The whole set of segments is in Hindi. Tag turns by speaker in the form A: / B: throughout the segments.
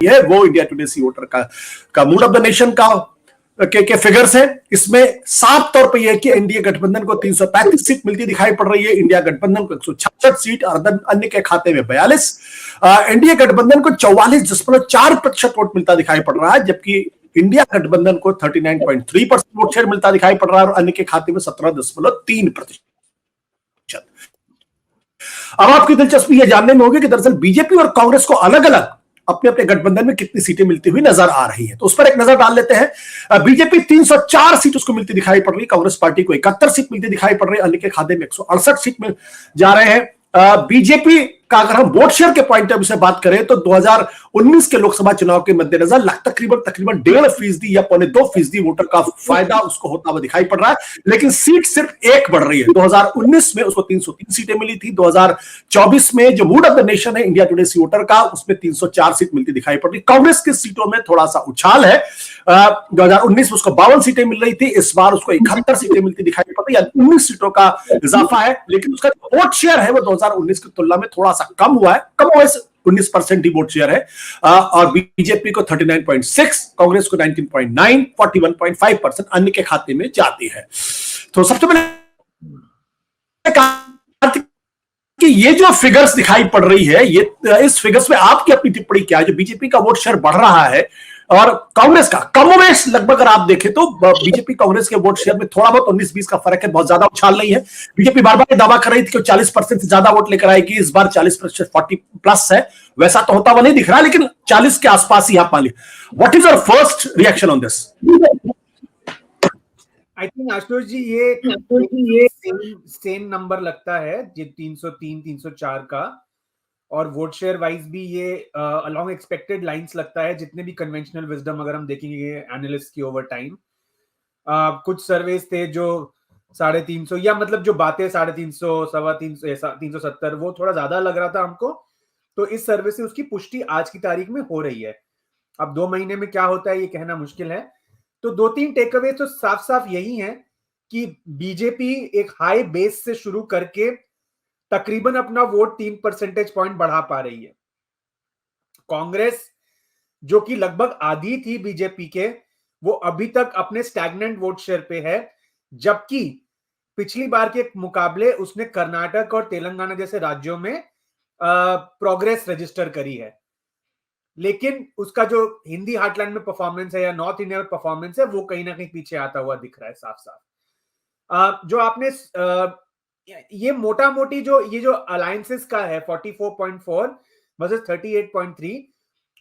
A: है वो इंडिया टुडे सी वोटर का मूड ऑफ द नेशन के फिगर्स है। इसमें साफ तौर पे यह कि एनडीए गठबंधन को 335 सीट मिलती दिखाई पड़ रही है, इंडिया गठबंधन को 166 सीट और अन्य के खाते में 42। एनडीए गठबंधन को 44.4% वोट मिलता दिखाई पड़ रहा है, जबकि इंडिया गठबंधन को 39.3% वोट शेयर मिलता दिखाई पड़ रहा है और अन्य के खाते में 17.3%। अब आपकी दिलचस्पी यह जानने में होगी कि दरअसल बीजेपी और कांग्रेस को अलग अलग अपने अपने गठबंधन में कितनी सीटें मिलती हुई नजर आ रही है, तो उस पर एक नजर डाल लेते हैं। बीजेपी 304 सीट उसको मिलती दिखाई पड़ रही, कांग्रेस पार्टी को 71 सीट मिलती दिखाई पड़ रही, अन्य के खाते में 168 सीट में जा रहे हैं। बीजेपी का अगर हम वोट शेयर के पॉइंट ऑफ व्यू से बात करें तो 2019 के लोकसभा चुनाव के मद्देनजर तकरीबन 1.5% या 2.25% वोटर का फायदा उसको होता हुआ दिखाई पड़ रहा है, लेकिन सीट सिर्फ एक बढ़ रही है। 2019 में उसको 303 सीटें मिली थी, 2024 में जो मूड ऑफ द नेशन है इंडिया टुडे सी वोटर का, उसमें 304 सीट मिलती दिखाई पड़ रही। कांग्रेस की सीटों में थोड़ा सा उछाल है, 2019 में उसको 52 सीटें मिल रही थी, इस बार उसको 71 सीटें मिलती दिखाई पड़ रही, 19 सीटों का इजाफा है, लेकिन उसका वोट शेयर है वो 2019 की तुलना में थोड़ा सा कम हुआ है, कम हुआ 19% ही वोट शेयर है। और बीजेपी को 39.6, कांग्रेस को 19.9, 41.5% अन्य के खाते में जाती है। तो सबसे पहले कि ये जो फिगर्स दिखाई पड़ रही है, ये इस फिगर्स में आपकी अपनी टिप्पणी क्या है? जो बीजेपी का वोट शेयर बढ़ रहा है और कांग्रेस का कमोवेश लगभग अगर आप देखें तो बीजेपी कांग्रेस के वोट शेयर में थोड़ा बहुत 19-20 का फर्क है, बहुत ज्यादा उछाल नहीं है। बीजेपी बार बार दावा कर रही थी कि 40% से ज्यादा वोट लेकर आएगी, इस बार 40%, 40+ है, वैसा तो होता हुआ नहीं दिख रहा, लेकिन 40 के आसपास ही आप मान लीजिए। What is your first reaction on this?
B: I think Ashutosh ji ये सेम नंबर लगता है, ये 303 304 का, और वोट शेयर वाइज भी ये अलोंग एक्सपेक्टेड लाइंस लगता है, जितने भी कन्वेंशनल विजडम अगर हम देखेंगे एनालिस्ट की ओवर टाइम। कुछ सर्वेस थे जो 350 या मतलब जो बातें 350, 350, 370 वो थोड़ा ज्यादा लग रहा था हमको, तो इस सर्वे से उसकी पुष्टि आज की तारीख में हो रही है। अब 2 महीने में क्या होता है ये कहना मुश्किल है। तो 2-3 टेक अवे तो साफ साफ यही है कि बीजेपी एक हाई बेस से शुरू करके तकरीबन अपना वोट 3 परसेंटेज पॉइंट बढ़ा पा रही है। कांग्रेस जो कि लगभग आधी थी बीजेपी के, वो अभी तक अपने स्टैग्नेंट वोट शेयर पे है, जबकि पिछली बार के मुकाबले उसने कर्नाटक और तेलंगाना जैसे राज्यों में प्रोग्रेस रजिस्टर करी है, लेकिन उसका जो हिंदी हार्टलैंड में परफॉर्मेंस है या नॉर्थ इंडिया में परफॉर्मेंस है वो कहीं ना कहीं पीछे आता हुआ दिख रहा है साफ साफ। जो आपने ये मोटा मोटी जो अलायंसेस का है 44.4 वर्सेस 38.3,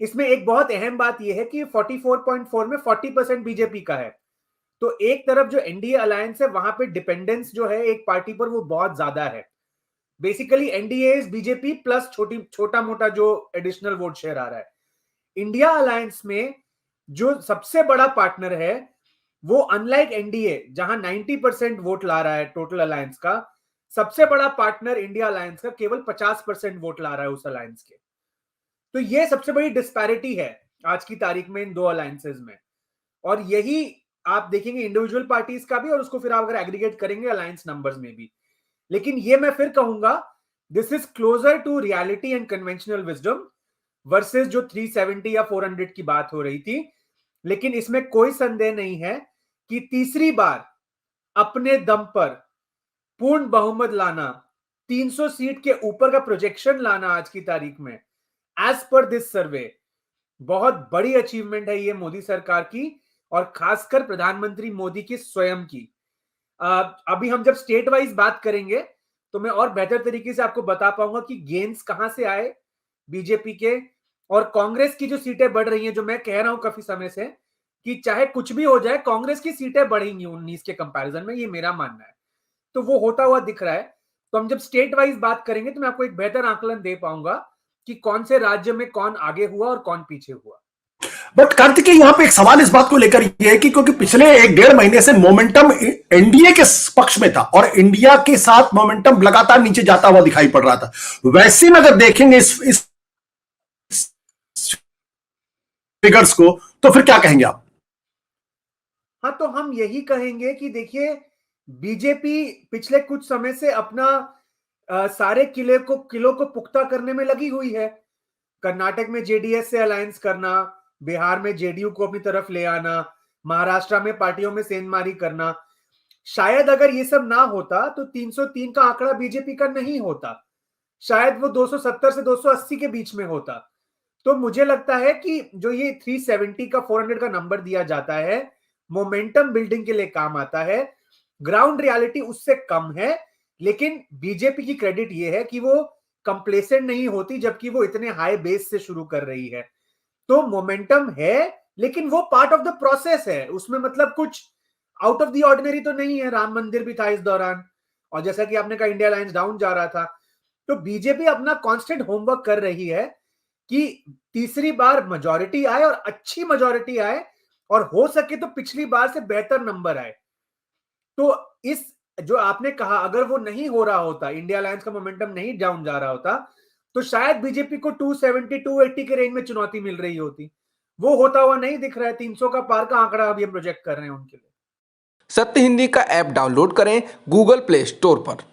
B: इसमें एक बहुत अहम बात यह है कि 44.4 में 40% बीजेपी का है। तो एक तरफ जो एनडीए अलायंस है वहां पे डिपेंडेंस जो है एक पार्टी पर वो बहुत ज्यादा है। Basically NDA is BJP plus छोटा मोटा जो एडिशनल वोट शेयर आ रहा है। इंडिया अलायंस में जो सबसे बड़ा पार्टनर है वो अनलाइक एनडीए जहां 90% वोट ला रहा है टोटल अलायंस का, सबसे बड़ा पार्टनर इंडिया अलायंस का केवल 50% वोट ला रहा है उस अलायंस के। तो ये सबसे बड़ी डिस्पैरिटी है आज की तारीख में इन दो अलायंसेस में, और यही आप देखेंगे इंडिविजुअल पार्टीज का भी, और उसको फिर आप अगर एग्रीगेट करेंगे अलायंस नंबर्स में भी। लेकिन ये मैं फिर कहूंगा this is closer to reality and conventional wisdom versus जो 370 या 400 की बात हो रही थी। लेकिन इसमें कोई संदेह नहीं है कि तीसरी बार अपने दम पर पूर्ण बहुमत लाना, 300 सीट के ऊपर का प्रोजेक्शन लाना आज की तारीख में एज पर दिस सर्वे बहुत बड़ी अचीवमेंट है ये मोदी सरकार की, और खासकर प्रधानमंत्री मोदी की स्वयं की। अभी हम जब स्टेट वाइज बात करेंगे तो मैं और बेहतर तरीके से आपको बता पाऊंगा कि गेन्स कहां से आए बीजेपी के, और कांग्रेस की जो सीटें बढ़ रही हैं, जो मैं कह रहा हूं काफी समय से कि चाहे कुछ भी हो जाए कांग्रेस की सीटें बढ़ेंगी 19 के कंपैरिजन में, ये मेरा मानना है। तो वो होता हुआ दिख रहा है। तो हम जब स्टेट वाइज बात करेंगे तो मैं आपको एक बेहतर आकलन दे पाऊंगा कि कौन से राज्य में कौन आगे हुआ और कौन पीछे हुआ।
A: बट कार्तिकेय यहां पे एक सवाल इस बात को लेकर यह है कि क्योंकि पिछले 1-1.5 महीने से मोमेंटम एनडीए के पक्ष में था और इंडिया के साथ मोमेंटम लगातार नीचे जाता हुआ दिखाई पड़ रहा था, वैसे में अगर देखेंगे इस फिगर्स को तो फिर क्या कहेंगे आप?
B: हाँ, तो हम यही कहेंगे कि देखिए बीजेपी पिछले कुछ समय से अपना सारे किलों को पुख्ता करने में लगी हुई है। कर्नाटक में जेडीएस से अलायंस करना, बिहार में जेडीयू को अपनी तरफ ले आना, महाराष्ट्र में पार्टियों में सेंधमारी करना, शायद अगर ये सब ना होता तो 303 का आंकड़ा बीजेपी का नहीं होता, शायद वो 270 से 280 के बीच में होता। तो मुझे लगता है कि जो ये 370 का 400 का नंबर दिया जाता है, मोमेंटम बिल्डिंग के लिए काम आता है। ग्राउंड रियलिटी उससे कम है, लेकिन बीजेपी की क्रेडिट ये है कि वो कंप्लेसेंट नहीं होती, जबकि वो इतने हाई बेस से शुरू कर रही है। तो मोमेंटम है, लेकिन वो पार्ट ऑफ द प्रोसेस है, उसमें मतलब कुछ आउट ऑफ द ऑर्डिनरी तो नहीं है। राम मंदिर भी था इस दौरान, और जैसा कि आपने कहा इंडिया अलायंस डाउन जा रहा था। तो बीजेपी अपना कांस्टेंट होमवर्क कर रही है कि तीसरी बार मेजॉरिटी आए और अच्छी मेजॉरिटी आए, और हो सके तो पिछली बार से बेहतर नंबर आए। तो इस जो आपने कहा, अगर वो नहीं हो रहा होता, इंडिया अलायंस का मोमेंटम नहीं डाउन जा रहा होता, तो शायद बीजेपी को 270 280 के रेंज में चुनौती मिल रही होती। वो होता हुआ नहीं दिख रहा है। 300 का पार का आंकड़ा अब ये प्रोजेक्ट कर रहे हैं उनके लिए।
C: सत्य हिंदी का ऐप डाउनलोड करें गूगल प्ले स्टोर पर।